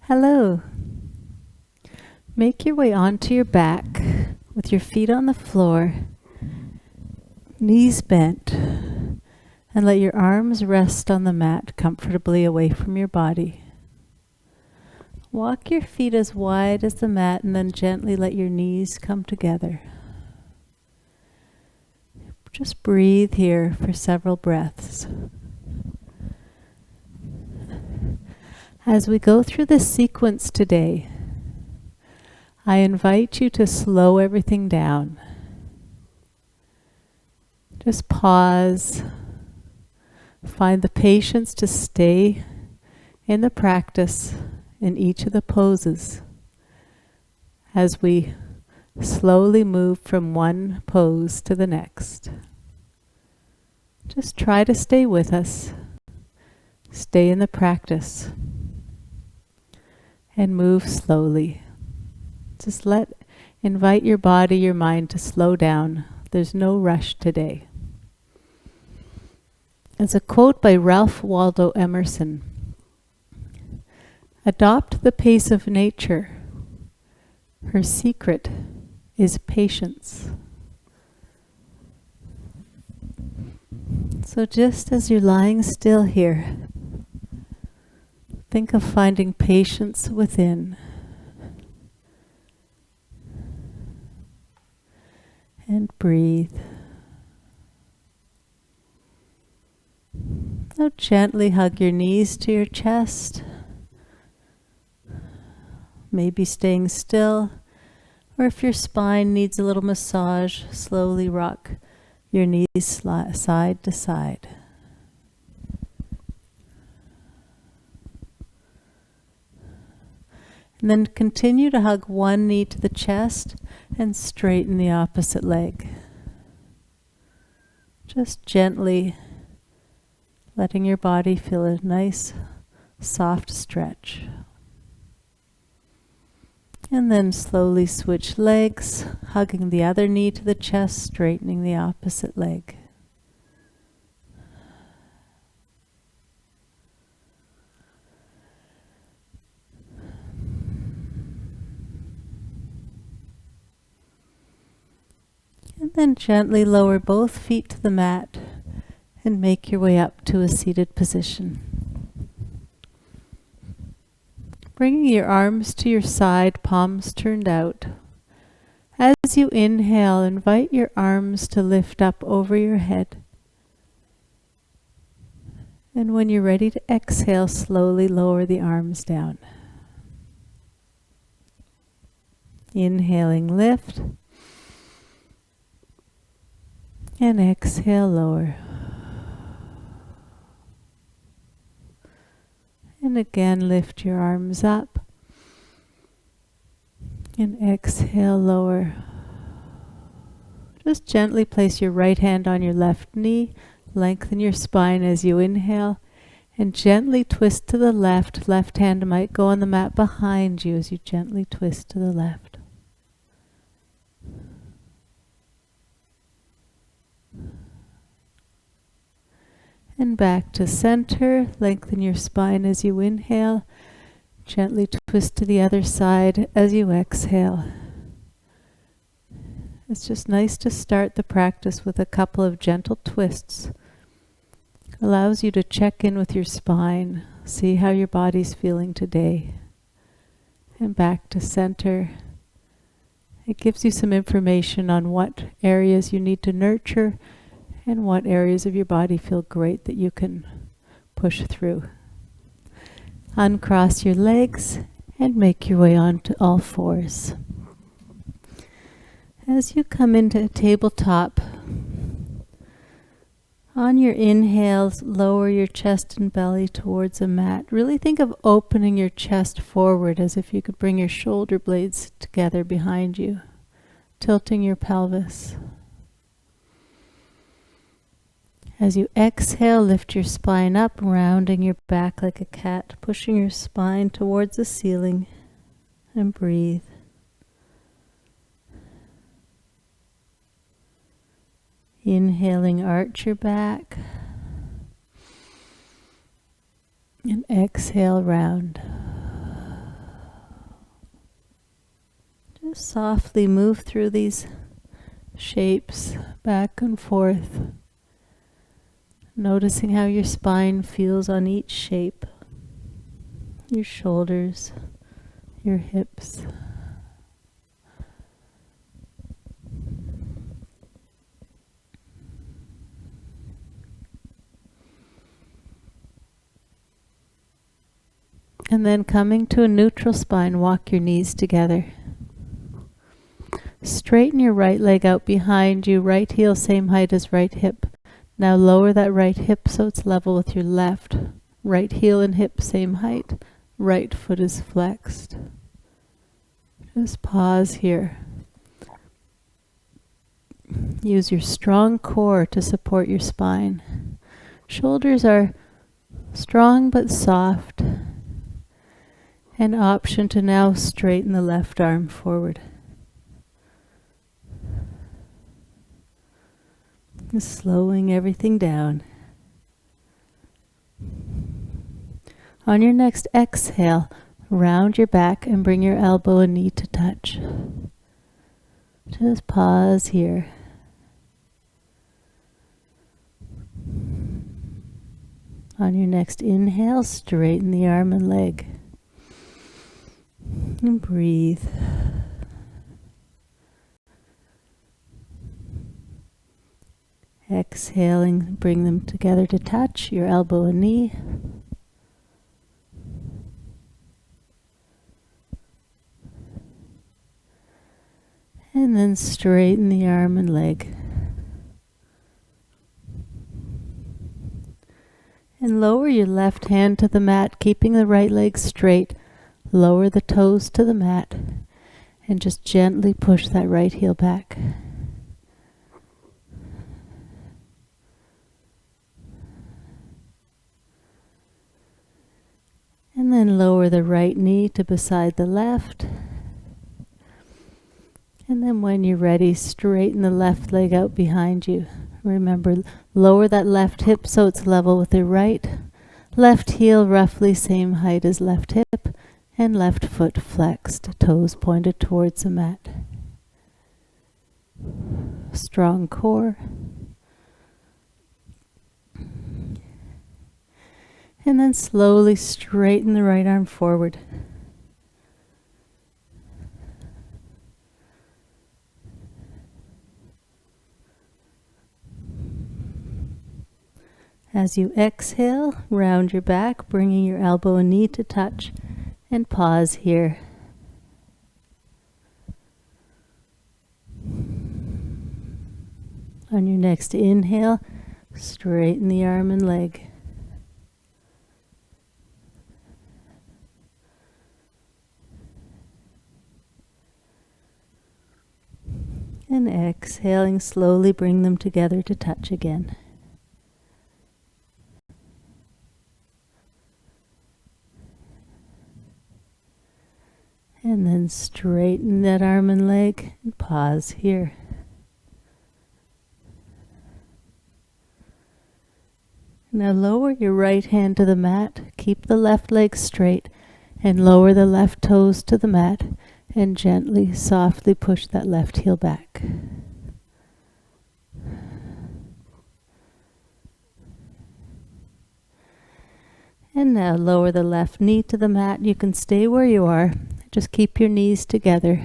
Hello. Make your way onto your back with your feet on the floor, knees bent, and let your arms rest on the mat comfortably away from your body. Walk your feet as wide as the mat and then gently let your knees come together. Just breathe here for several breaths. As we go through this sequence today, I invite you to slow everything down. Just pause. Find the patience to stay in the practice in each of the poses as we slowly move from one pose to the next. Just try to stay with us. Stay in the practice. And move slowly. Just invite your body, your mind to slow down. There's no rush today. It's a quote by Ralph Waldo Emerson. Adopt the pace of nature. Her secret is patience. So just as you're lying still here, think of finding patience within. And breathe. Now gently hug your knees to your chest. Maybe staying still, or if your spine needs a little massage, slowly rock your knees side to side. And then continue to hug one knee to the chest and straighten the opposite leg. Just gently letting your body feel a nice, soft stretch. And then slowly switch legs, hugging the other knee to the chest, straightening the opposite leg. And then gently lower both feet to the mat and make your way up to a seated position. Bringing your arms to your side, palms turned out. As you inhale, invite your arms to lift up over your head. And when you're ready to exhale, slowly lower the arms down. Inhaling, lift. And exhale, lower. And again, lift your arms up. And exhale, lower. Just gently place your right hand on your left knee. Lengthen your spine as you inhale. And gently twist to the left. Left hand might go on the mat behind you as you gently twist to the left. And back to center. Lengthen your spine as you inhale. Gently twist to the other side as you exhale. It's just nice to start the practice with a couple of gentle twists. Allows you to check in with your spine. See how your body's feeling today. And back to center. It gives you some information on what areas you need to nurture and what areas of your body feel great that you can push through. Uncross your legs and make your way onto all fours. As you come into a tabletop, on your inhales, lower your chest and belly towards a mat. Really think of opening your chest forward as if you could bring your shoulder blades together behind you, tilting your pelvis. As you exhale, lift your spine up, rounding your back like a cat, pushing your spine towards the ceiling, and breathe. Inhaling, arch your back, and exhale, round. Just softly move through these shapes back and forth, noticing how your spine feels on each shape, your shoulders, your hips. And then coming to a neutral spine, walk your knees together. Straighten your right leg out behind you, right heel same height as right hip. Now lower that right hip so it's level with your left. Right heel and hip same height. Right foot is flexed. Just pause here. Use your strong core to support your spine. Shoulders are strong but soft. An option to now straighten the left arm forward. Just slowing everything down. On your next exhale, round your back and bring your elbow and knee to touch. Just pause here. On your next inhale, straighten the arm and leg. And breathe. Exhaling, bring them together to touch, your elbow and knee. And then straighten the arm and leg. And lower your left hand to the mat, keeping the right leg straight. Lower the toes to the mat and just gently push that right heel back. And then lower the right knee to beside the left. And then when you're ready, straighten the left leg out behind you. Remember, lower that left hip so it's level with the right. Left heel roughly same height as left hip. And left foot flexed, toes pointed towards the mat. Strong core. And then slowly straighten the right arm forward. As you exhale, round your back, bringing your elbow and knee to touch. And pause here. On your next inhale, straighten the arm and leg. And exhaling, slowly bring them together to touch again. And then straighten that arm and leg and pause here. Now lower your right hand to the mat, keep the left leg straight, and lower the left toes to the mat, and gently, softly push that left heel back. And now lower the left knee to the mat. You can stay where you are. Just keep your knees together.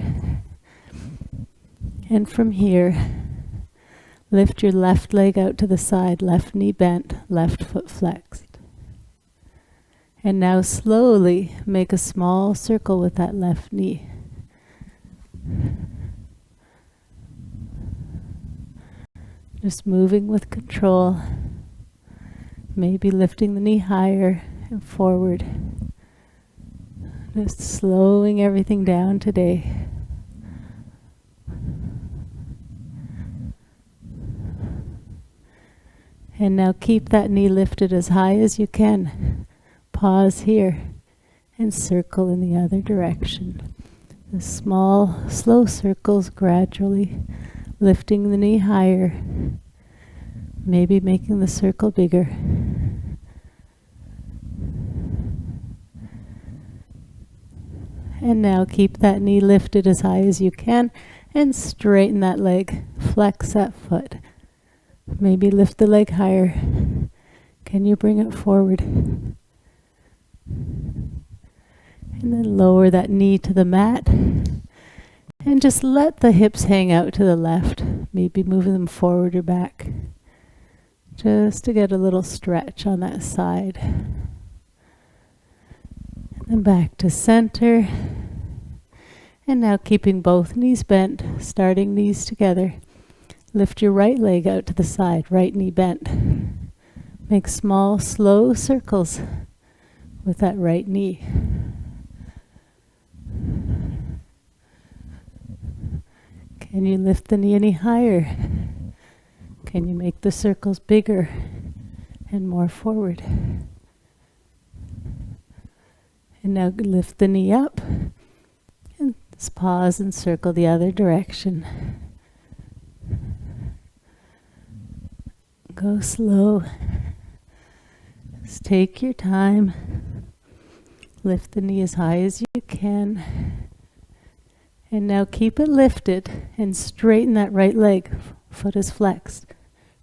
And from here, lift your left leg out to the side, left knee bent, left foot flexed. And now slowly make a small circle with that left knee. Just moving with control. Maybe lifting the knee higher and forward. Just slowing everything down today. And now keep that knee lifted as high as you can. Pause here and circle in the other direction. The small, slow circles gradually lifting the knee higher, maybe making the circle bigger. And now keep that knee lifted as high as you can and straighten that leg. Flex that foot. Maybe lift the leg higher. Can you bring it forward? And then lower that knee to the mat. And just let the hips hang out to the left. Maybe moving them forward or back. Just to get a little stretch on that side. And back to center. And now keeping both knees bent, starting knees together. Lift your right leg out to the side, right knee bent. Make small, slow circles with that right knee. Can you lift the knee any higher? Can you make the circles bigger and more forward? And now lift the knee up and just pause and circle the other direction. Go slow. Just take your time. Lift the knee as high as you can. And now keep it lifted and straighten that right leg. Foot is flexed.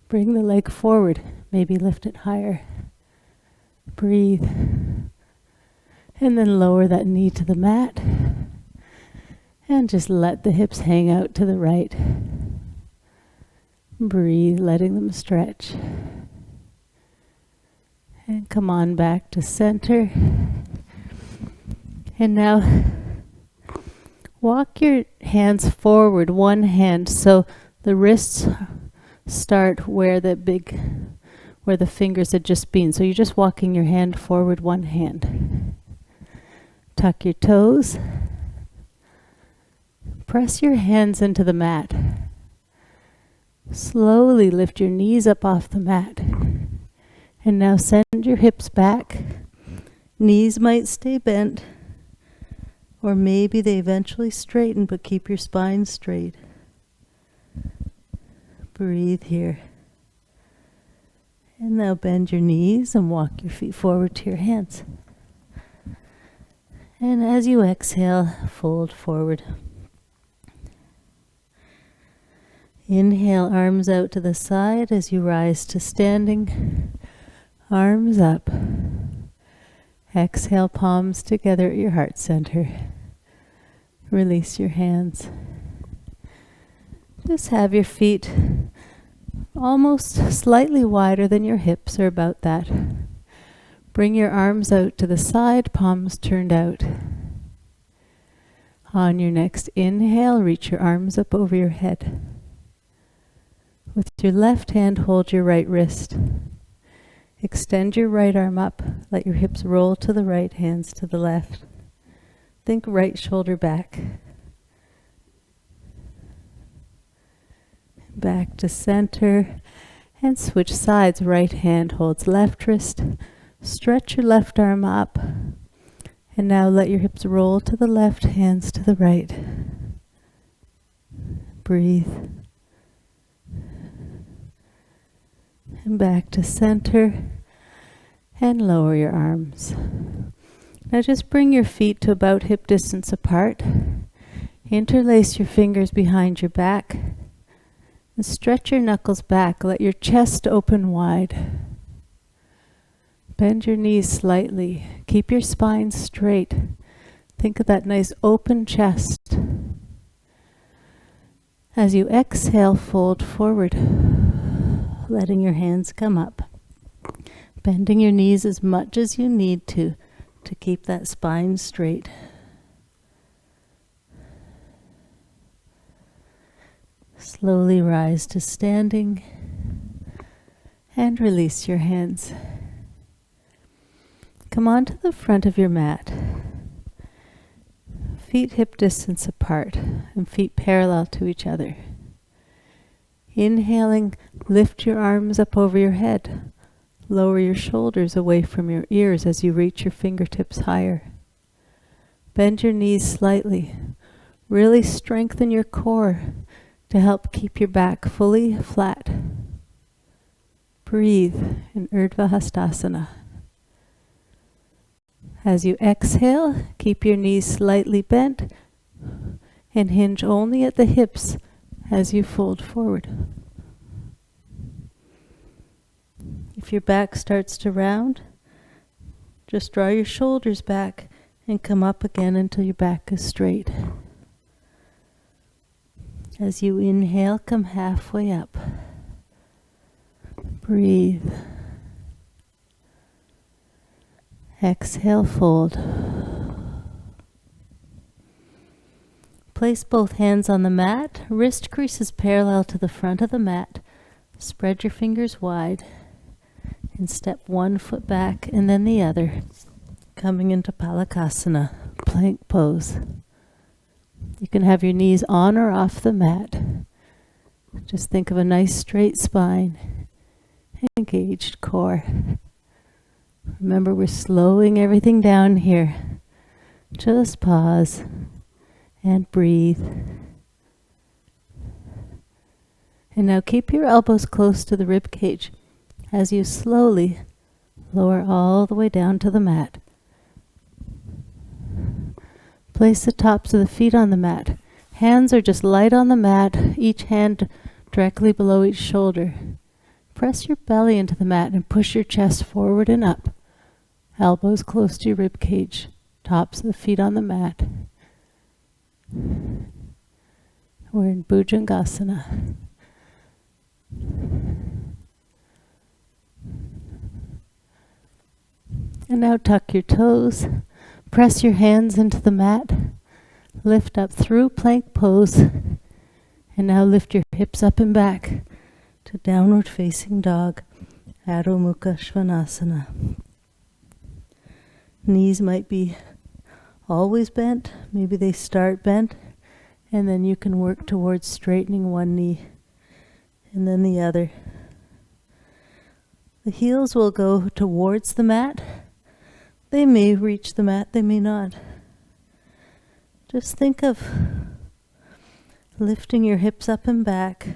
Bring the leg forward. Maybe lift it higher. Breathe. And then lower that knee to the mat. And just let the hips hang out to the right. Breathe, letting them stretch. And come on back to center. And now walk your hands forward, one hand, so the wrists start where the fingers had just been. So you're just walking your hand forward, one hand. Tuck your toes. Press your hands into the mat. Slowly lift your knees up off the mat. And now send your hips back. Knees might stay bent, or maybe they eventually straighten, but keep your spine straight. Breathe here. And now bend your knees and walk your feet forward to your hands. And as you exhale, fold forward. Inhale, arms out to the side as you rise to standing. Arms up. Exhale, palms together at your heart center. Release your hands. Just have your feet almost slightly wider than your hips, or about that. Bring your arms out to the side, palms turned out. On your next inhale, reach your arms up over your head. With your left hand, hold your right wrist. Extend your right arm up. Let your hips roll to the right, hands to the left. Think right shoulder back. Back to center. And switch sides. Right hand holds left wrist. Stretch your left arm up. And now let your hips roll to the left, hands to the right. Breathe. And back to center. And lower your arms. Now just bring your feet to about hip distance apart. Interlace your fingers behind your back. And stretch your knuckles back. Let your chest open wide. Bend your knees slightly. Keep your spine straight. Think of that nice open chest. As you exhale, fold forward, letting your hands come up. Bending your knees as much as you need to keep that spine straight. Slowly rise to standing and release your hands. Come on to the front of your mat. Feet hip distance apart and feet parallel to each other. Inhaling, lift your arms up over your head. Lower your shoulders away from your ears as you reach your fingertips higher. Bend your knees slightly. Really strengthen your core to help keep your back fully flat. Breathe in Urdhva Hastasana. As you exhale, keep your knees slightly bent and hinge only at the hips as you fold forward. If your back starts to round, just draw your shoulders back and come up again until your back is straight. As you inhale, come halfway up. Breathe. Exhale, fold. Place both hands on the mat, wrist creases parallel to the front of the mat. Spread your fingers wide and step one foot back and then the other, coming into Palakasana, plank pose. You can have your knees on or off the mat. Just think of a nice straight spine, engaged core. Remember, we're slowing everything down here. Just pause and breathe. And now keep your elbows close to the rib cage as you slowly lower all the way down to the mat. Place the tops of the feet on the mat. Hands are just light on the mat, each hand directly below each shoulder. Press your belly into the mat and push your chest forward and up. Elbows close to your rib cage, tops of the feet on the mat. We're in Bhujangasana. And now tuck your toes, press your hands into the mat, lift up through plank pose, and now lift your hips up and back to downward facing dog, Adho Mukha Svanasana. Knees might be always bent, maybe they start bent, and then you can work towards straightening one knee and then the other. The heels will go towards the mat. They may reach the mat, they may not. Just think of lifting your hips up and back.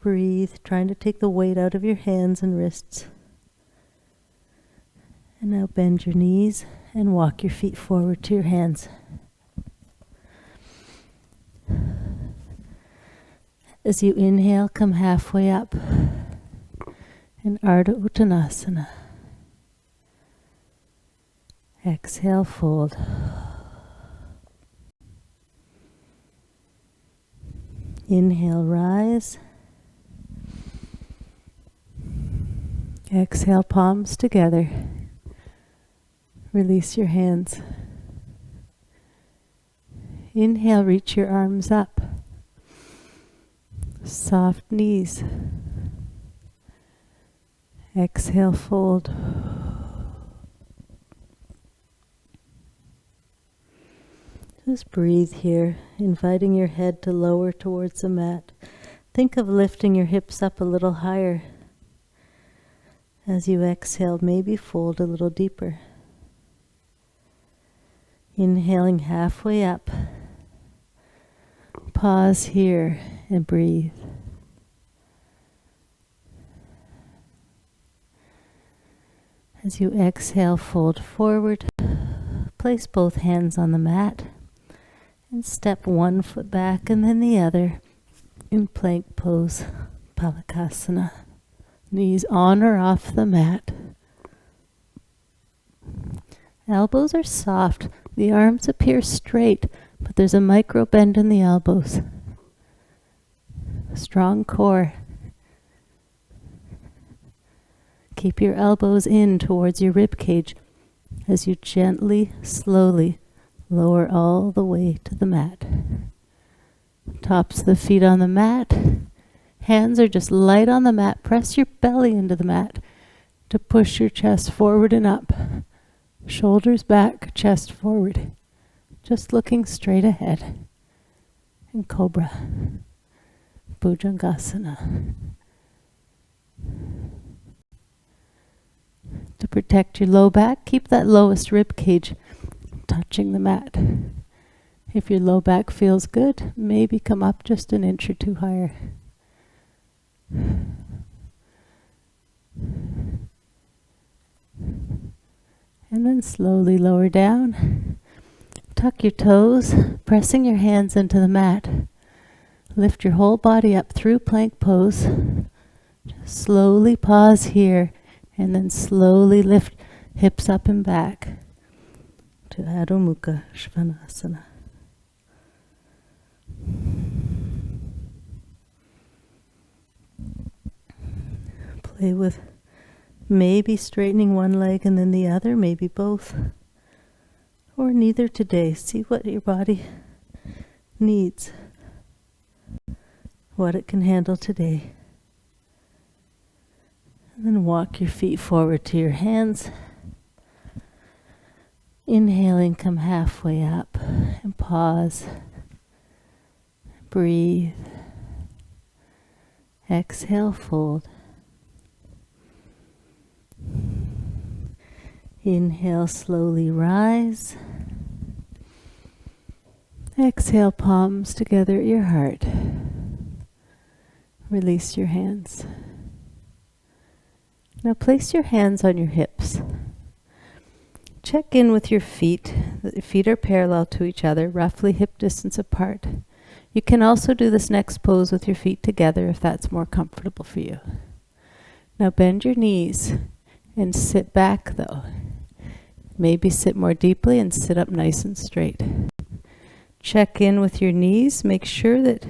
Breathe, trying to take the weight out of your hands and wrists. And now bend your knees and walk your feet forward to your hands. As you inhale, come halfway up in Ardha Uttanasana. Exhale, fold. Inhale, rise. Exhale, palms together. Release your hands. Inhale, reach your arms up. Soft knees. Exhale, fold. Just breathe here, inviting your head to lower towards the mat. Think of lifting your hips up a little higher. As you exhale, maybe fold a little deeper. Inhaling halfway up. Pause here and breathe. As you exhale, fold forward. Place both hands on the mat and step one foot back and then the other in plank pose, Palakasana. Knees on or off the mat. Elbows are soft. The arms appear straight, but there's a micro bend in the elbows. Strong core. Keep your elbows in towards your rib cage as you gently, slowly lower all the way to the mat. Tops of the feet on the mat. Hands are just light on the mat. Press your belly into the mat to push your chest forward and up. Shoulders back, chest forward. Just looking straight ahead. In Cobra. Bhujangasana. To protect your low back, keep that lowest rib cage touching the mat. If your low back feels good, maybe come up just an inch or two higher. And then slowly lower down. Tuck your toes, pressing your hands into the mat. Lift your whole body up through plank pose. Just slowly pause here and then slowly lift hips up and back to Adho Mukha Svanasana. Play with maybe straightening one leg and then the other, maybe both, or neither today. See what your body needs, what it can handle today. And then walk your feet forward to your hands. Inhaling, come halfway up and pause. Breathe. Exhale, fold. Inhale, slowly rise. Exhale, palms together at your heart. Release your hands. Now place your hands on your hips. Check in with your feet. The feet are parallel to each other, roughly hip distance apart. You can also do this next pose with your feet together if that's more comfortable for you. Now bend your knees and sit back though. Maybe sit more deeply and sit up nice and straight. Check in with your knees. Make sure that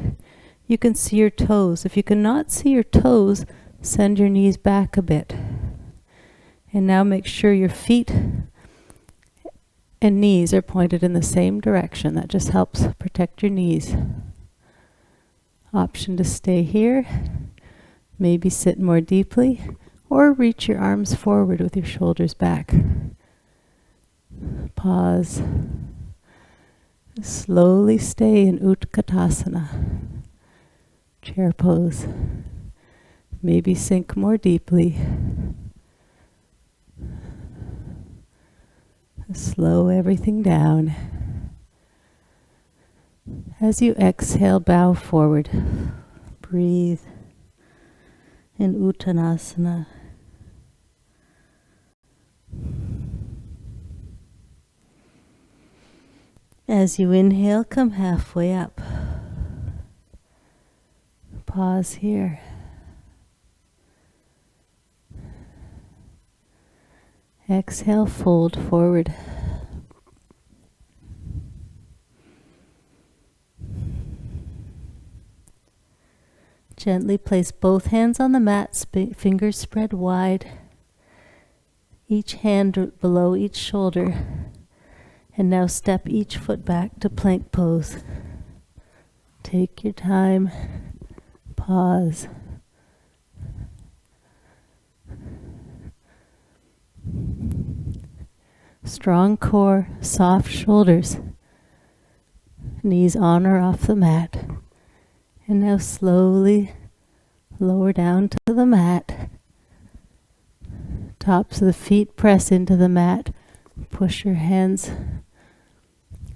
you can see your toes. If you cannot see your toes, send your knees back a bit. And now make sure your feet and knees are pointed in the same direction. That just helps protect your knees. Option to stay here. Maybe sit more deeply or reach your arms forward with your shoulders back. Pause. Slowly stay in Utkatasana, chair pose. Maybe sink more deeply. Slow everything down. As you exhale, bow forward. Breathe in Uttanasana. As you inhale, come halfway up. Pause here. Exhale, fold forward. Gently place both hands on the mat, fingers spread wide. Each hand below each shoulder. And now step each foot back to plank pose. Take your time. Pause. Strong core, soft shoulders. Knees on or off the mat. And now slowly lower down to the mat. Tops of the feet press into the mat. Push your hands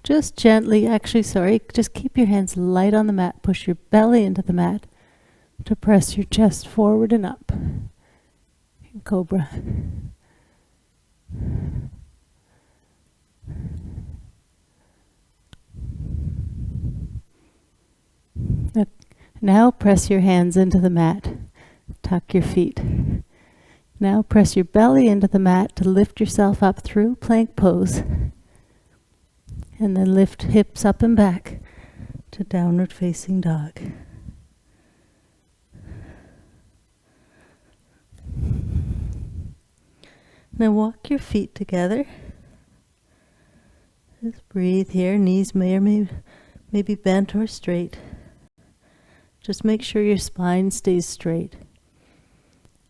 just gently, just keep your hands light on the mat. Push your belly into the mat to press your chest forward and up. In Cobra. Now press your hands into the mat. Tuck your feet. Now press your belly into the mat to lift yourself up through plank pose. And then lift hips up and back to downward facing dog. Now walk your feet together. Just breathe here. Knees may be bent or straight. Just make sure your spine stays straight.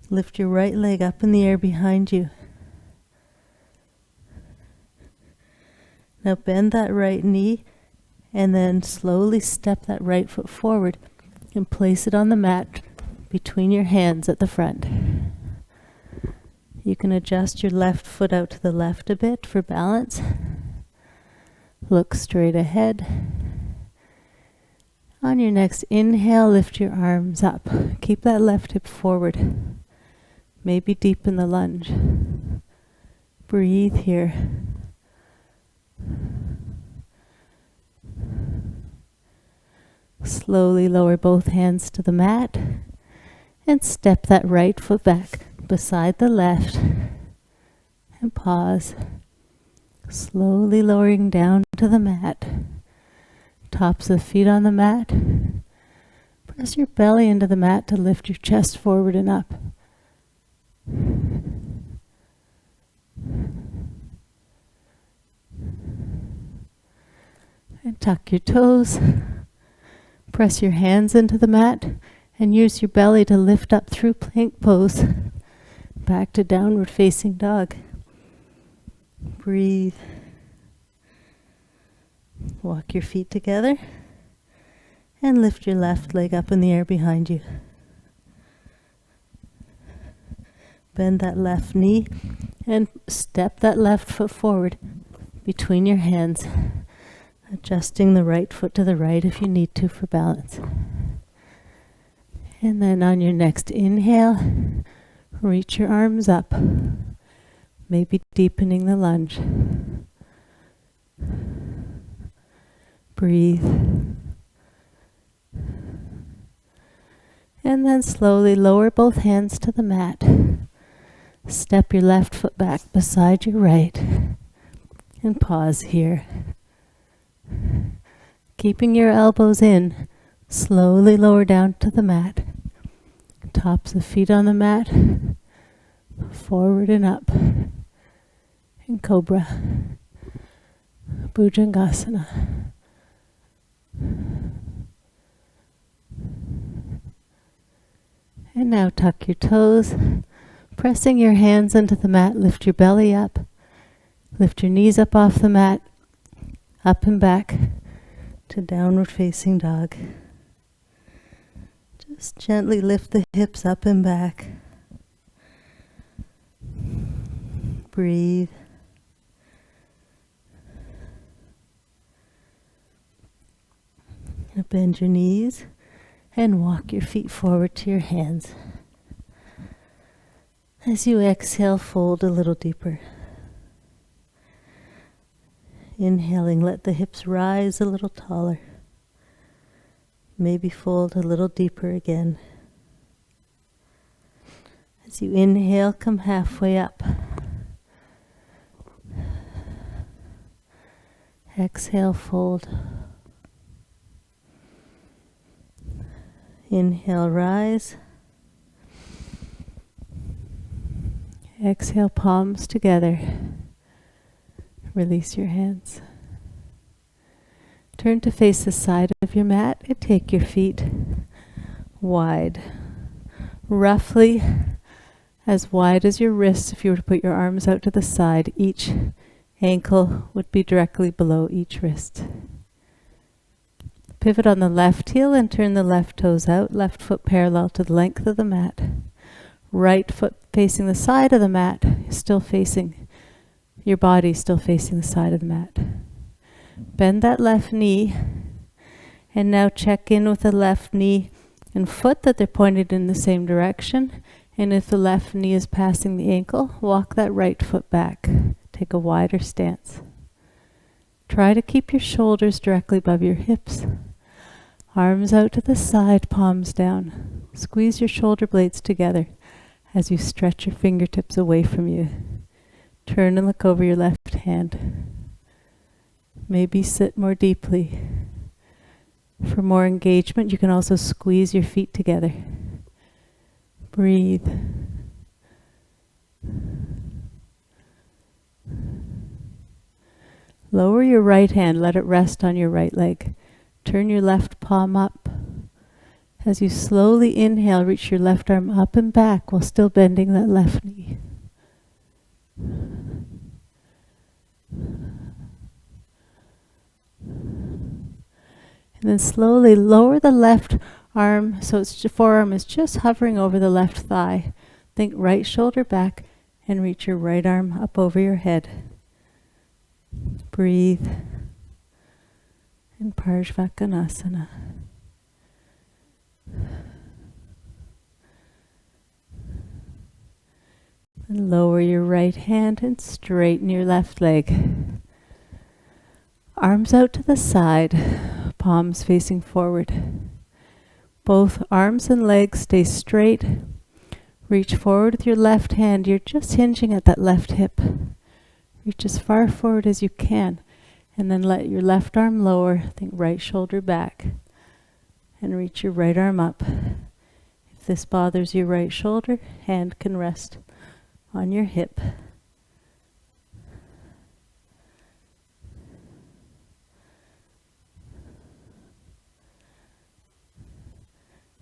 Lift your right leg up in the air behind you. Now bend that right knee and then slowly step that right foot forward and place it on the mat between your hands at the front. You can adjust your left foot out to the left a bit for balance. Look straight ahead. On your next inhale, lift your arms up. Keep that left hip forward. Maybe deepen the lunge. Breathe here. Slowly lower both hands to the mat and step that right foot back beside the left and pause. Slowly lowering down to the mat. Tops of feet on the mat. Press your belly into the mat to lift your chest forward and up. And tuck your toes. Press your hands into the mat and use your belly to lift up through plank pose. Back to downward facing dog. Breathe. Walk your feet together and lift your left leg up in the air behind you. Bend that left knee and step that left foot forward between your hands, adjusting the right foot to the right if you need to for balance. And then on your next inhale, reach your arms up, maybe deepening the lunge. Breathe. And then slowly lower both hands to the mat. Step your left foot back beside your right and pause here. Keeping your elbows in, slowly lower down to the mat. Tops of feet on the mat, forward and up. In Cobra, Bhujangasana. And now tuck your toes, pressing your hands into the mat, lift your belly up, lift your knees up off the mat, up and back to downward facing dog. Just gently lift the hips up and back. Breathe. Bend your knees and walk your feet forward to your hands. As you exhale, fold a little deeper. Inhaling, let the hips rise a little taller. Maybe fold a little deeper again. As you inhale, come halfway up. Exhale, fold. Inhale, rise. Exhale, palms together. Release your hands. Turn to face the side of your mat and take your feet wide. Roughly as wide as your wrists if you were to put your arms out to the side. Each ankle would be directly below each wrist. Pivot on the left heel and turn the left toes out, left foot parallel to the length of the mat. Right foot facing the side of the mat, still facing your body, still facing the side of the mat. Bend that left knee and now check in with the left knee and foot that they're pointed in the same direction. And if the left knee is passing the ankle, walk that right foot back. Take a wider stance. Try to keep your shoulders directly above your hips. Arms out to the side, palms down. Squeeze your shoulder blades together as you stretch your fingertips away from you. Turn and look over your left hand. Maybe sit more deeply. For more engagement, you can also squeeze your feet together. Breathe. Lower your right hand, let it rest on your right leg. Turn your left palm up. As you slowly inhale, reach your left arm up and back while still bending that left knee. And then slowly lower the left arm so its forearm is just hovering over the left thigh. Think right shoulder back and reach your right arm up over your head. Breathe. In Parshvakonasana. And lower your right hand and straighten your left leg. Arms out to the side, palms facing forward. Both arms and legs stay straight. Reach forward with your left hand. You're just hinging at that left hip. Reach as far forward as you can. And then let your left arm lower. Think right shoulder back. And reach your right arm up. If this bothers your right shoulder, hand can rest on your hip.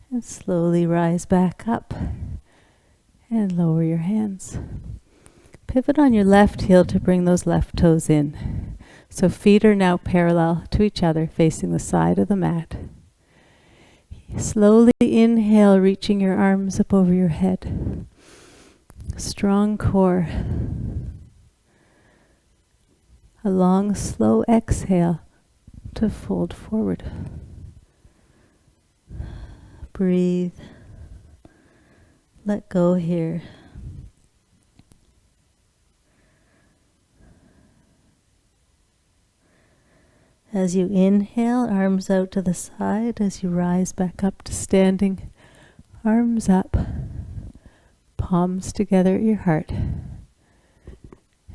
And slowly rise back up and lower your hands. Pivot on your left heel to bring those left toes in. So feet are now parallel to each other, facing the side of the mat. Slowly inhale, reaching your arms up over your head. Strong core. A long, slow exhale to fold forward. Breathe. Let go here. As you inhale, arms out to the side. As you rise back up to standing, arms up, palms together at your heart,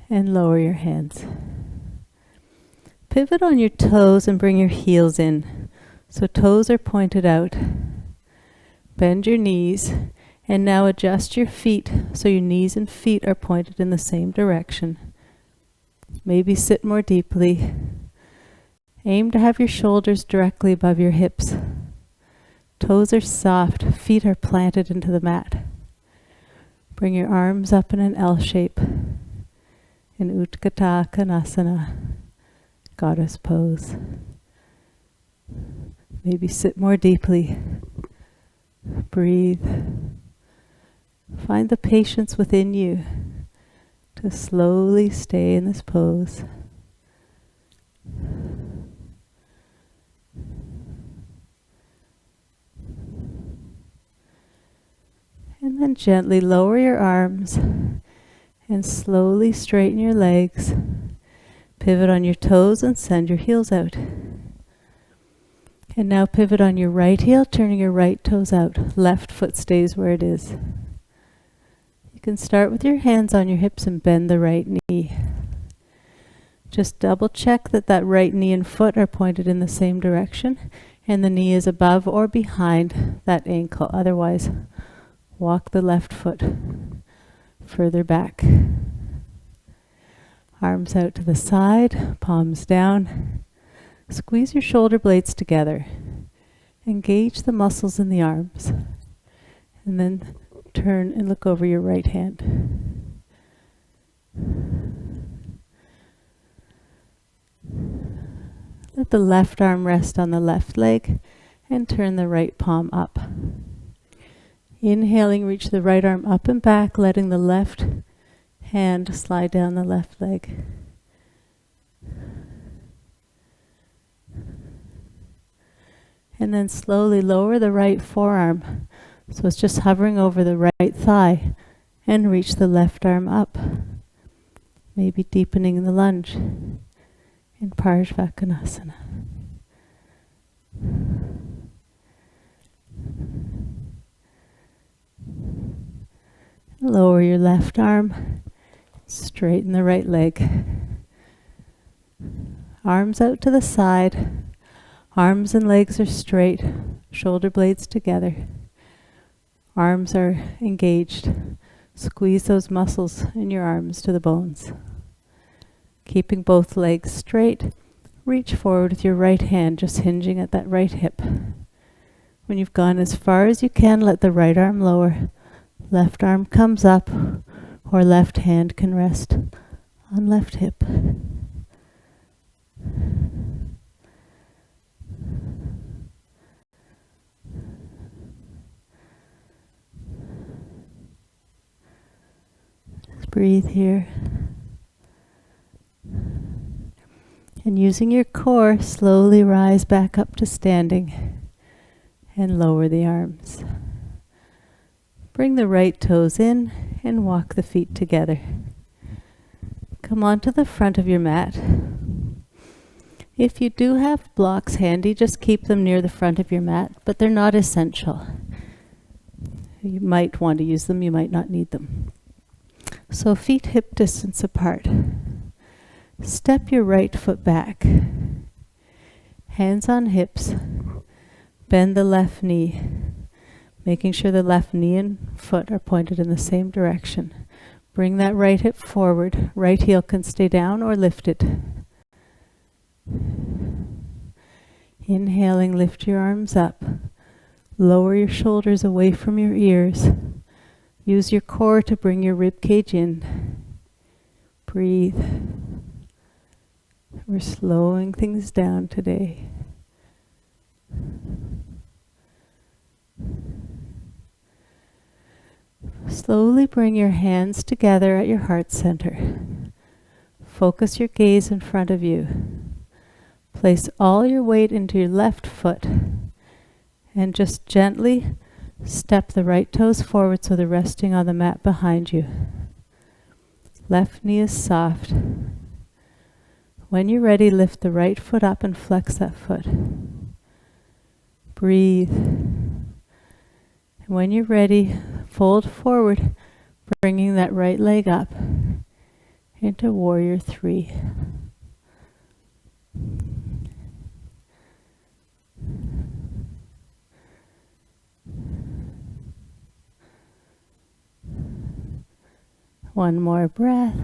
and lower your hands. Pivot on your toes and bring your heels in. So toes are pointed out. Bend your knees, and now adjust your feet so your knees and feet are pointed in the same direction. Maybe sit more deeply. Aim to have your shoulders directly above your hips. Toes are soft, feet are planted into the mat. Bring your arms up in an L shape in Utkatta Konasana, goddess pose. Maybe sit more deeply. Breathe. Find the patience within you to slowly stay in this pose. And then gently lower your arms and slowly straighten your legs. Pivot on your toes and send your heels out. And now pivot on your right heel, turning your right toes out. Left foot stays where it is. You can start with your hands on your hips and bend the right knee. Just double check that that right knee and foot are pointed in the same direction and the knee is above or behind that ankle. Otherwise, walk the left foot further back. Arms out to the side, palms down. Squeeze your shoulder blades together. Engage the muscles in the arms. And then turn and look over your right hand. Let the left arm rest on the left leg and turn the right palm up. Inhaling, reach the right arm up and back, letting the left hand slide down the left leg. And then slowly lower the right forearm. So it's just hovering over the right thigh and reach the left arm up. Maybe deepening the lunge in Parshvakonasana. Lower your left arm, straighten the right leg. Arms out to the side. Arms and legs are straight, shoulder blades together. Arms are engaged. Squeeze those muscles in your arms to the bones. Keeping both legs straight, reach forward with your right hand, just hinging at that right hip. When you've gone as far as you can, let the right arm lower. Left arm comes up, or left hand can rest on left hip. Breathe here. And using your core, slowly rise back up to standing and lower the arms. Bring the right toes in and walk the feet together. Come onto the front of your mat. If you do have blocks handy, just keep them near the front of your mat, but they're not essential. You might want to use them, you might not need them. So feet hip distance apart. Step your right foot back. Hands on hips. Bend the left knee, making sure the left knee and foot are pointed in the same direction. Bring that right hip forward. Right heel can stay down or lifted. Inhaling, lift your arms up. Lower your shoulders away from your ears. Use your core to bring your rib cage in. Breathe. We're slowing things down today. Slowly bring your hands together at your heart center. Focus your gaze in front of you. Place all your weight into your left foot and just gently step the right toes forward so they're resting on the mat behind you. Left knee is soft. When you're ready, lift the right foot up and flex that foot. Breathe. When you're ready, fold forward, bringing that right leg up into Warrior 3. One more breath.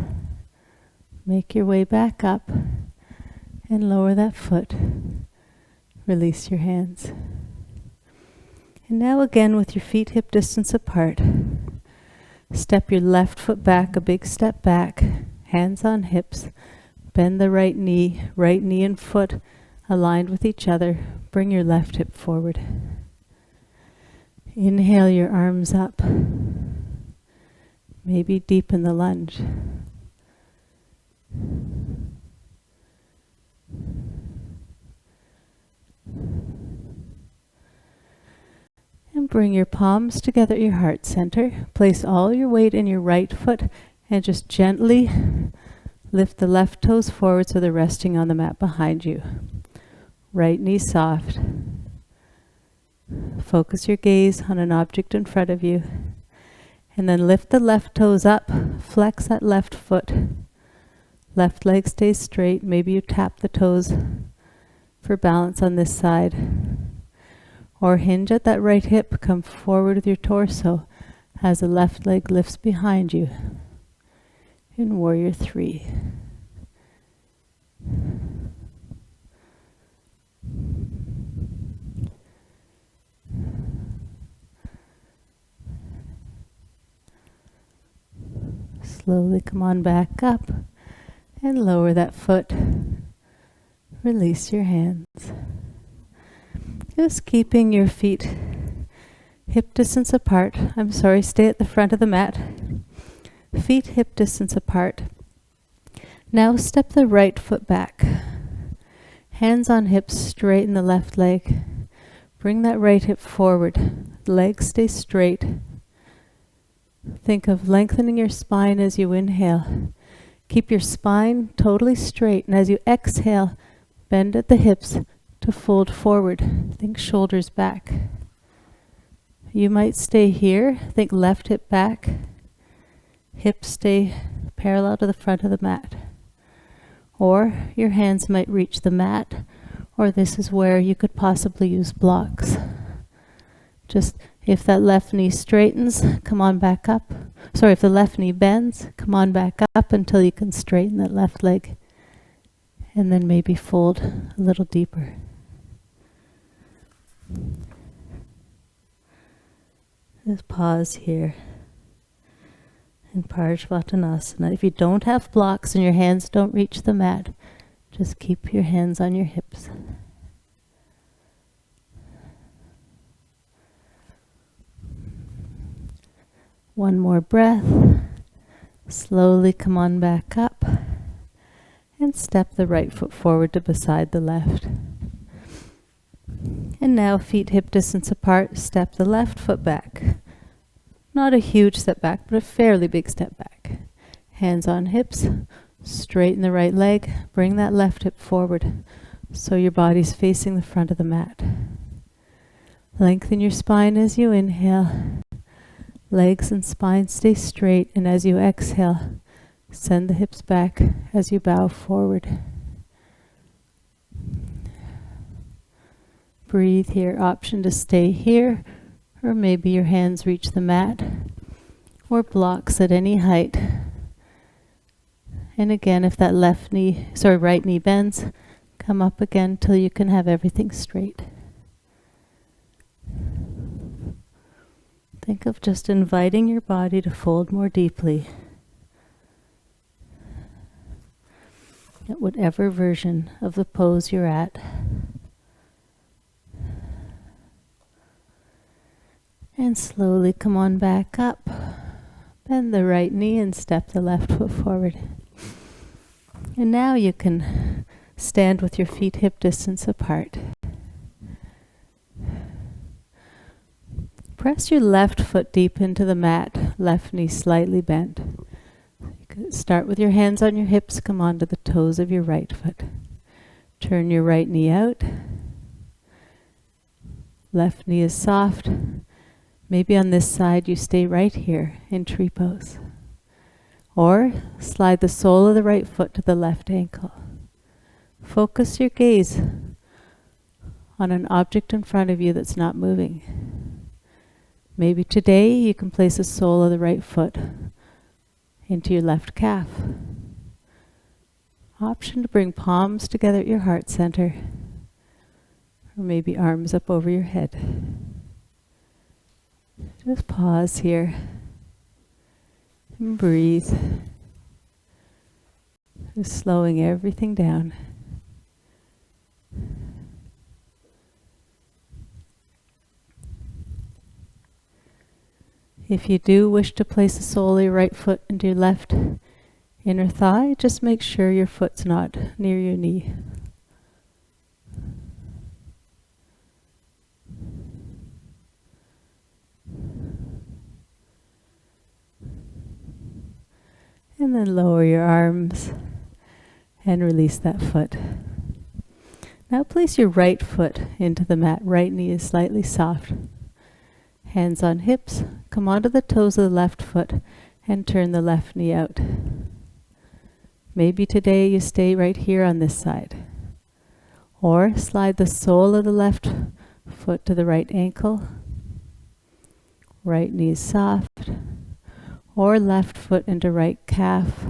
Make your way back up and lower that foot. Release your hands. And now again with your feet hip distance apart. Step your left foot back, a big step back, hands on hips. Bend the right knee and foot aligned with each other. Bring your left hip forward. Inhale your arms up. Maybe deepen the lunge. And bring your palms together at your heart center. Place all your weight in your right foot and just gently lift the left toes forward so they're resting on the mat behind you. Right knee soft. Focus your gaze on an object in front of you. And then lift the left toes up. Flex that left foot. Left leg stays straight. Maybe you tap the toes for balance on this side. Or hinge at that right hip, come forward with your torso as the left leg lifts behind you in Warrior 3. Slowly come on back up and lower that foot. Release your hands. Just keeping your feet hip distance apart. Stay at the front of the mat. Feet hip distance apart. Now step the right foot back. Hands on hips, straighten the left leg. Bring that right hip forward. Legs stay straight. Think of lengthening your spine as you inhale. Keep your spine totally straight, and as you exhale, bend at the hips to fold forward. Think shoulders back. You might stay here. Think left hip back. Hips stay parallel to the front of the mat. Or your hands might reach the mat, or this is where you could possibly use blocks. Just if that left knee straightens, come on back up. If the left knee bends, come on back up until you can straighten that left leg. And then maybe fold a little deeper. Just pause here in Parsvattanasana. If you don't have blocks and your hands don't reach the mat, just keep your hands on your hips. One more breath. Slowly come on back up and step the right foot forward to beside the left. And now feet hip distance apart, step the left foot back. Not a huge step back, but a fairly big step back. Hands on hips, straighten the right leg, bring that left hip forward so your body's facing the front of the mat. Lengthen your spine as you inhale. Legs and spine stay straight, and as you exhale, send the hips back as you bow forward. Breathe here. Option to stay here, or maybe your hands reach the mat, or blocks at any height. And again, if that right knee bends, come up again till you can have everything straight. Think of just inviting your body to fold more deeply at whatever version of the pose you're at. And slowly come on back up. Bend the right knee and step the left foot forward. And now you can stand with your feet hip distance apart. Press your left foot deep into the mat, left knee slightly bent. You can start with your hands on your hips, come onto the toes of your right foot. Turn your right knee out. Left knee is soft. Maybe on this side you stay right here in tree pose. Or slide the sole of the right foot to the left ankle. Focus your gaze on an object in front of you that's not moving. Maybe today you can place the sole of the right foot into your left calf. Option to bring palms together at your heart center, or maybe arms up over your head. Just pause here and breathe. Just slowing everything down. If you do wish to place the sole of your right foot into your left inner thigh, just make sure your foot's not near your knee. And then lower your arms and release that foot. Now place your right foot into the mat. Right knee is slightly soft. Hands on hips, come onto the toes of the left foot and turn the left knee out. Maybe today you stay right here on this side. Or slide the sole of the left foot to the right ankle. Right knee is soft. Or left foot into right calf.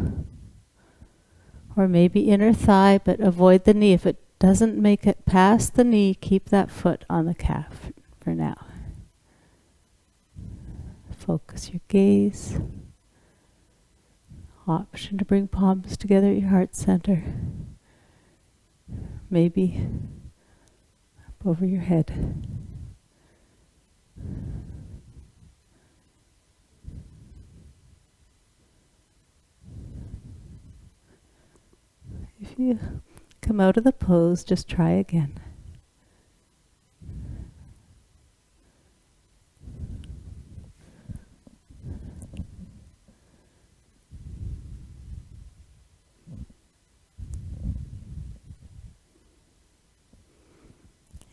Or maybe inner thigh, but avoid the knee. If it doesn't make it past the knee, keep that foot on the calf for now. Focus your gaze. Option to bring palms together at your heart center. Maybe up over your head. If you come out of the pose, just try again.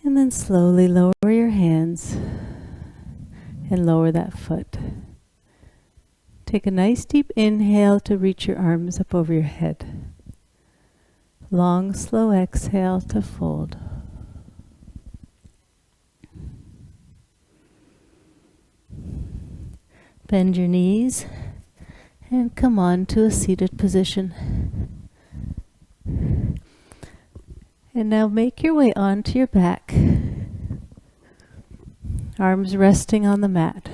And then slowly lower your hands and lower that foot. Take a nice deep inhale to reach your arms up over your head. Long, slow exhale to fold. Bend your knees and come on to a seated position. And now make your way onto your back. Arms resting on the mat,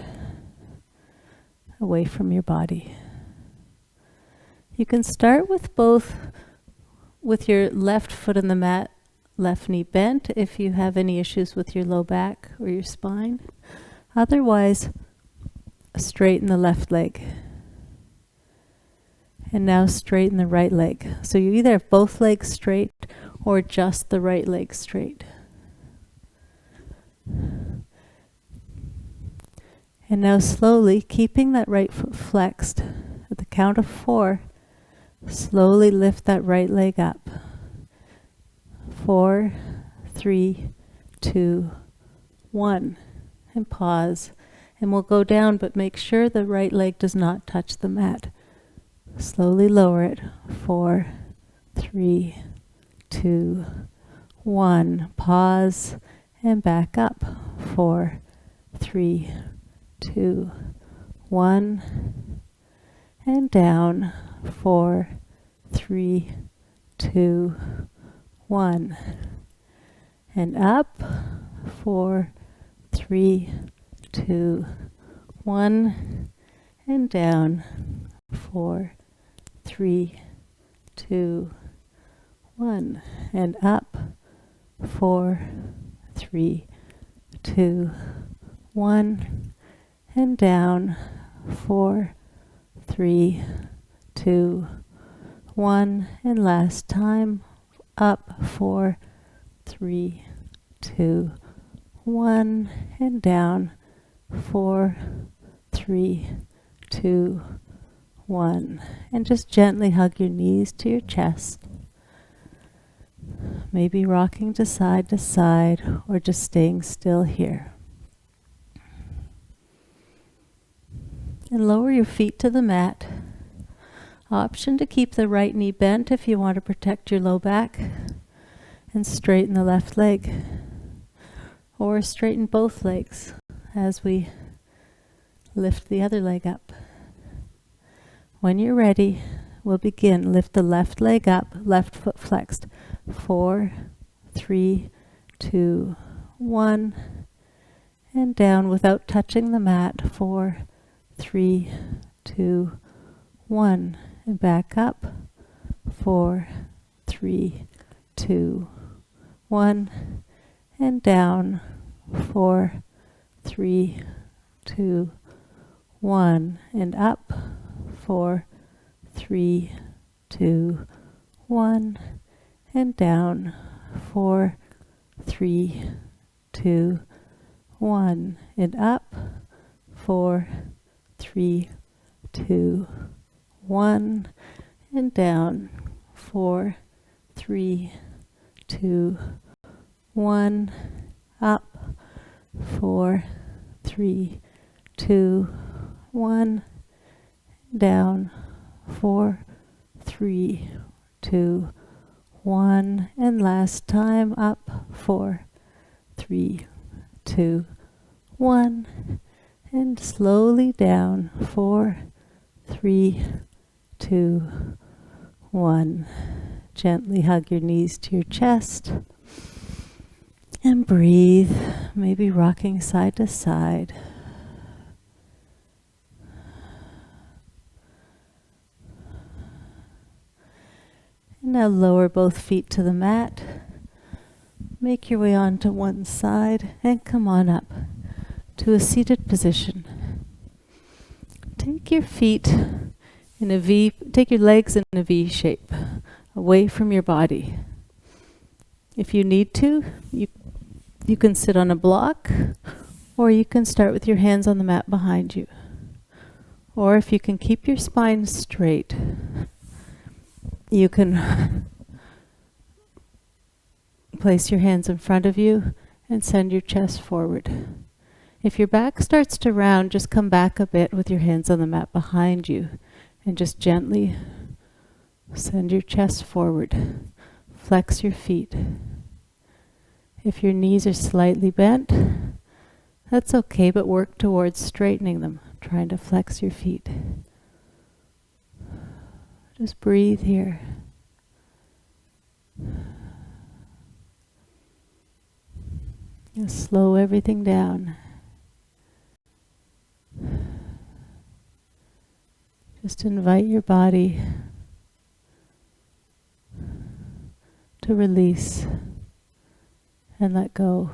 away from your body. You can start with your left foot in the mat, left knee bent if you have any issues with your low back or your spine. Otherwise, straighten the left leg. And now straighten the right leg. So you either have both legs straight or just the right leg straight. And now slowly, keeping that right foot flexed, at the count of 4, slowly lift that right leg up. 4, 3, 2, 1. And pause. And we'll go down, but make sure the right leg does not touch the mat. Slowly lower it. 4, 3, 2, 1. Pause and back up. 4, 3, 2, 1. And down. 4, 3, 2, 1. And up. 4, 3, 2, 1. And down. 4, 3, 2, 1. And up. 4, 3, 2, 1. And down. 4, 3, 2, 1. And last time. Up. 4, 3, 2, 1. And down. 4, 3, 2, 1. And just gently hug your knees to your chest. Maybe rocking to side or just staying still here. And lower your feet to the mat. Option to keep the right knee bent if you want to protect your low back. And straighten the left leg. Or straighten both legs as we lift the other leg up. When you're ready, we'll begin. Lift the left leg up, left foot flexed. 4, 3, 2, 1. And down without touching the mat. 4, 3, 2, 1. And back up. 4, 3, 2, 1. And down. 4, 3, 2, 1. And up. 4, 3, 2, 1. And down. 4, 3, 2, 1. And up. 4, 3, 2, 1. And down. 4, 3, 2, 1. Up. 4, 3, 2, 1. Down. 4, 3, 2, 1. And last time. Up. 4, 3, 2, 1. And slowly down. 4, 3, 2, 1. Gently hug your knees to your chest. And breathe, maybe rocking side to side. And now lower both feet to the mat. Make your way onto one side and come on up to a seated position. Take your feet in a V, take your legs in a V shape, away from your body. If you need to, you can sit on a block, or you can start with your hands on the mat behind you. Or if you can keep your spine straight, you can place your hands in front of you and send your chest forward. If your back starts to round, just come back a bit with your hands on the mat behind you and just gently send your chest forward. Flex your feet. If your knees are slightly bent, that's okay, but work towards straightening them, trying to flex your feet. Just breathe here. And slow everything down. Just invite your body to release and let go.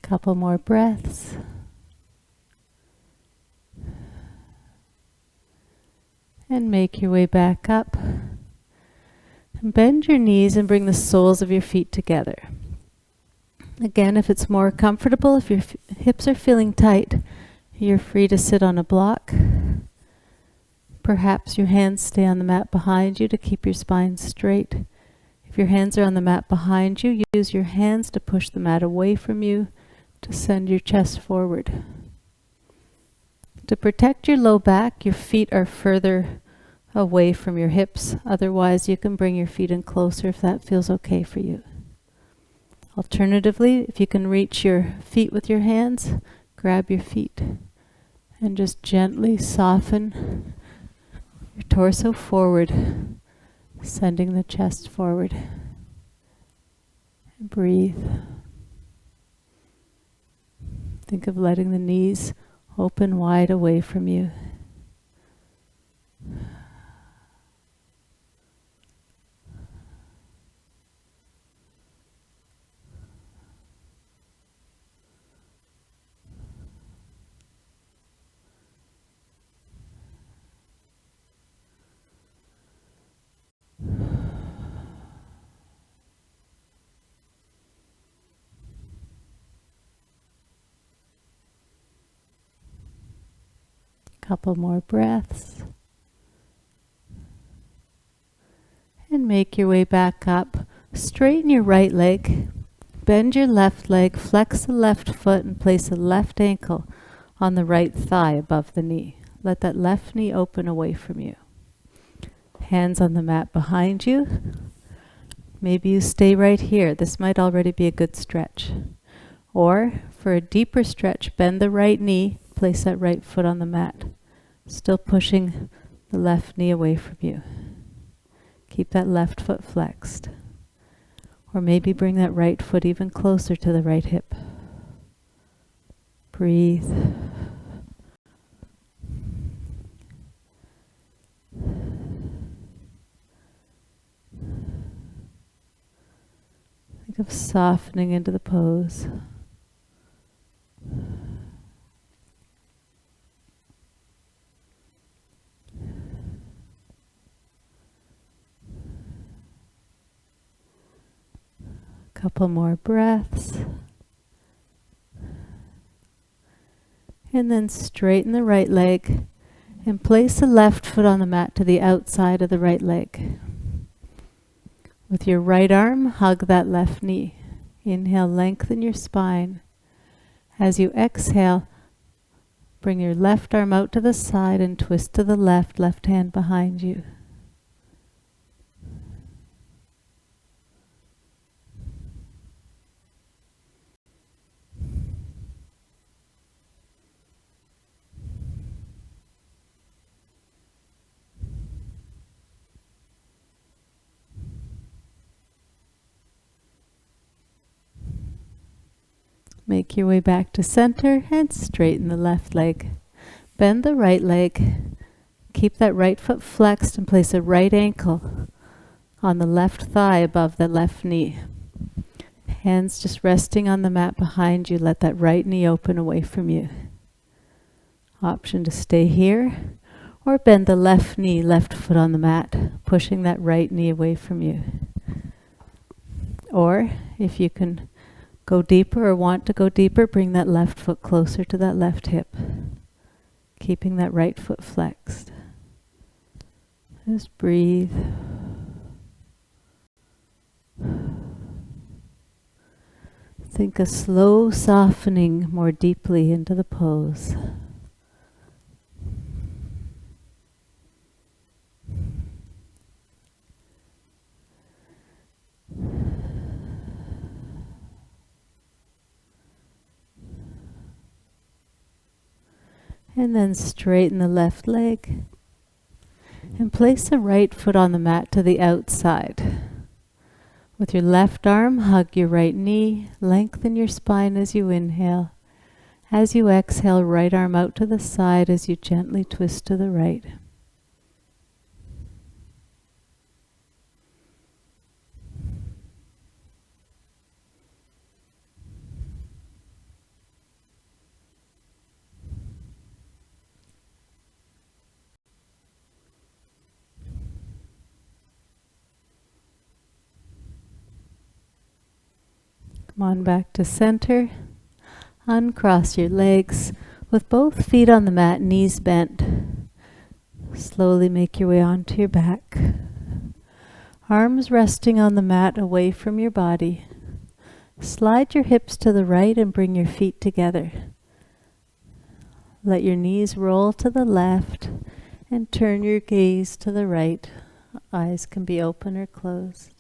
Couple more breaths. And make your way back up. And bend your knees and bring the soles of your feet together. Again, if it's more comfortable, if your hips are feeling tight, you're free to sit on a block. Perhaps your hands stay on the mat behind you to keep your spine straight. If your hands are on the mat behind you, use your hands to push the mat away from you to send your chest forward. To protect your low back, your feet are further away from your hips. Otherwise, you can bring your feet in closer if that feels okay for you. Alternatively, if you can reach your feet with your hands, grab your feet and just gently soften your torso forward, sending the chest forward. And breathe. Think of letting the knees open wide away from you. Couple more breaths. And make your way back up. Straighten your right leg. Bend your left leg, flex the left foot, and place the left ankle on the right thigh above the knee. Let that left knee open away from you. Hands on the mat behind you. Maybe you stay right here. This might already be a good stretch. Or, for a deeper stretch, bend the right knee, place that right foot on the mat. Still pushing the left knee away from you. Keep that left foot flexed. Or maybe bring that right foot even closer to the right hip. Breathe. Think of softening into the pose. Couple more breaths. And then straighten the right leg and place the left foot on the mat to the outside of the right leg. With your right arm, hug that left knee. Inhale, lengthen your spine. As you exhale, bring your left arm out to the side and twist to the left, left hand behind you. Make your way back to center and straighten the left leg. Bend the right leg. Keep that right foot flexed and place a right ankle on the left thigh above the left knee. Hands just resting on the mat behind you. Let that right knee open away from you. Option to stay here or bend the left knee, left foot on the mat, pushing that right knee away from you. Or if you can go deeper or want to go deeper, bring that left foot closer to that left hip, keeping that right foot flexed. Just breathe. Think a slow softening more deeply into the pose. And then straighten the left leg and place the right foot on the mat to the outside. With your left arm, hug your right knee, lengthen your spine as you inhale. As you exhale, right arm out to the side as you gently twist to the right. Come on back to center. Uncross your legs with both feet on the mat, knees bent. Slowly make your way onto your back. Arms resting on the mat away from your body. Slide your hips to the right and bring your feet together. Let your knees roll to the left and turn your gaze to the right. Eyes can be open or closed.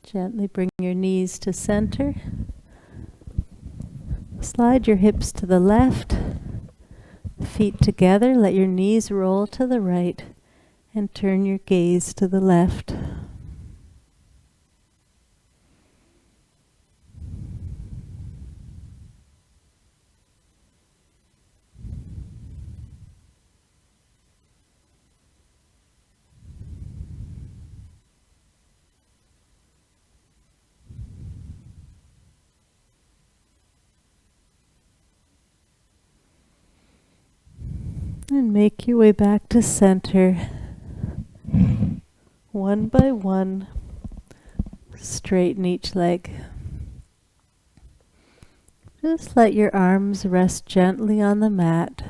Gently bring your knees to center. Slide your hips to the left, feet together. Let your knees roll to the right and turn your gaze to the left. And make your way back to center. One by one, straighten each leg. Just let your arms rest gently on the mat.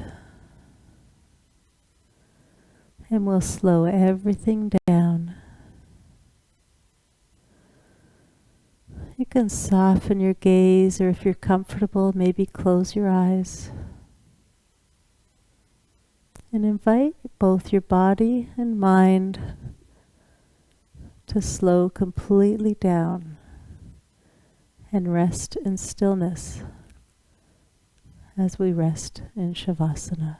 And we'll slow everything down. You can soften your gaze, or if you're comfortable, maybe close your eyes. And invite both your body and mind to slow completely down and rest in stillness as we rest in Shavasana.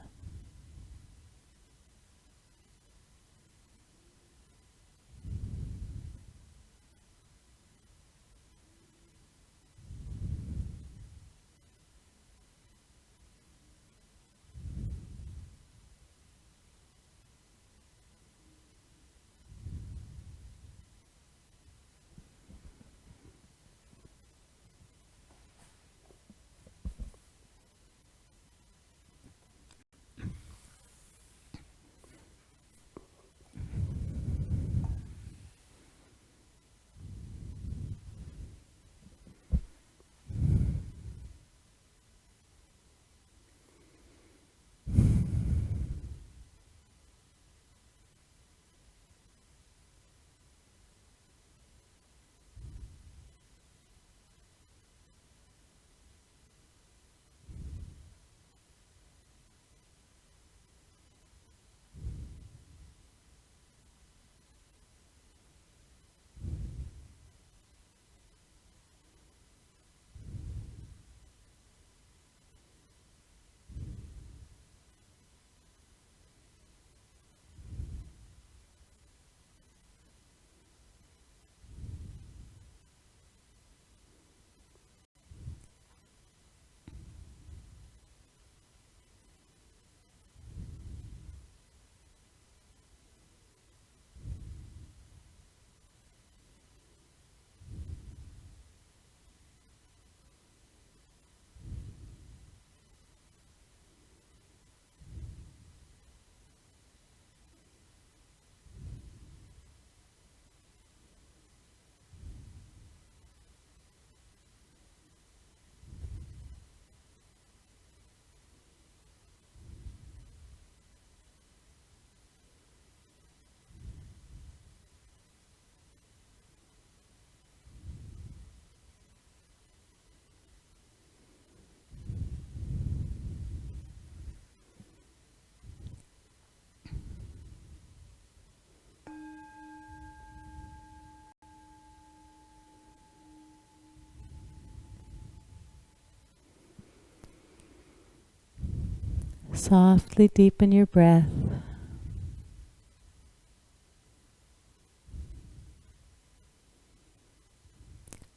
Softly deepen your breath.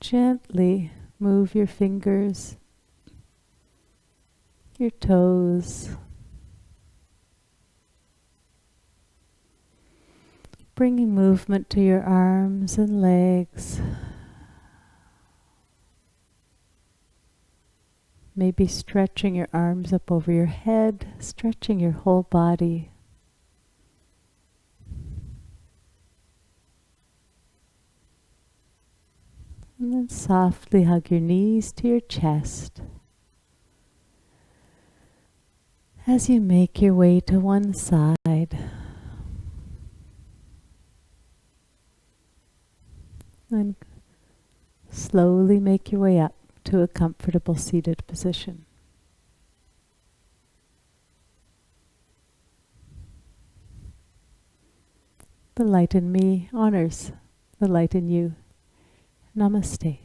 Gently move your fingers, your toes. Bringing movement to your arms and legs. Maybe stretching your arms up over your head, stretching your whole body. And then softly hug your knees to your chest. As you make your way to one side, and slowly make your way up to a comfortable seated position. The light in me honors the light in you. Namaste.